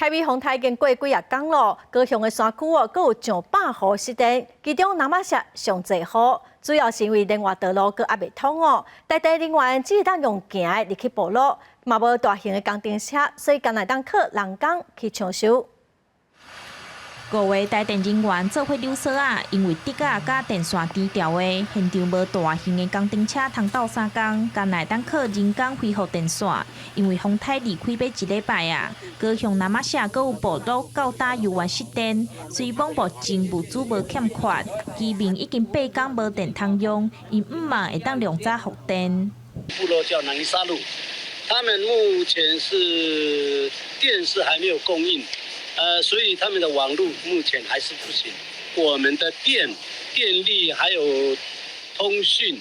台北风台已经过几啊天咯，高雄的山区哦，阁有上百户失电，其中南马社上侪户，主要是因为连外道路阁还未通哦，在地人员只会当用行的入去部落，嘛无大型的工程车，所以干来当靠人工去抢修。5位台电人员做伙溜索啊，因为竹啊甲电线低调的，现场无大型的工程车通斗相共，干来当靠人工恢复电线。因为风台离开要1礼拜啊，高雄南马社阁有部落到达油源失电，虽网目前物资无欠缺，居民已经8天无电通用，因毋嘛会当量早复电。部落叫南沙路，他们目前是电是还没有供应。所以他们的网络目前还是不行。我们的电力还有通讯，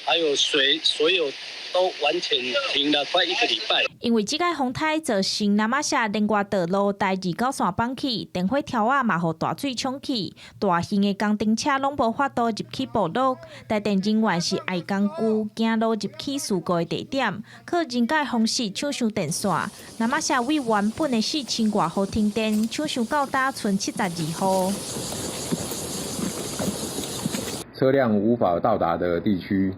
还有水，所有都完全停了快1个礼拜。因为这个风台造成南马社连外道路台29线放弃，电火条啊嘛互大水冲去，大型的工程车拢无法度入去部落。台电人员是爱工具行路入去事故的地点，靠人工的方式抢修电线。南马社为原本的4000多户停电，抢修到达剩72户。车辆无法到达的地区，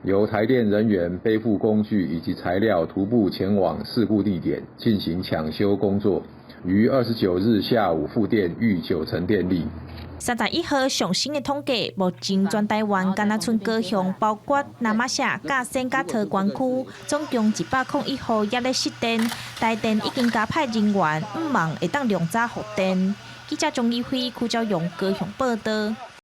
由台电人员背负工具以及材料，徒步前往事故地点进行抢修工作。于29日下午复电逾90%电力。31号上新的统计，目前全台湾敢若剩高雄，包括南马社、甲仙、甲桃园区，总共101户也咧失电。台电已经加派人员，毋望会当量早复电。记者钟义辉、邱昭勇高雄报道。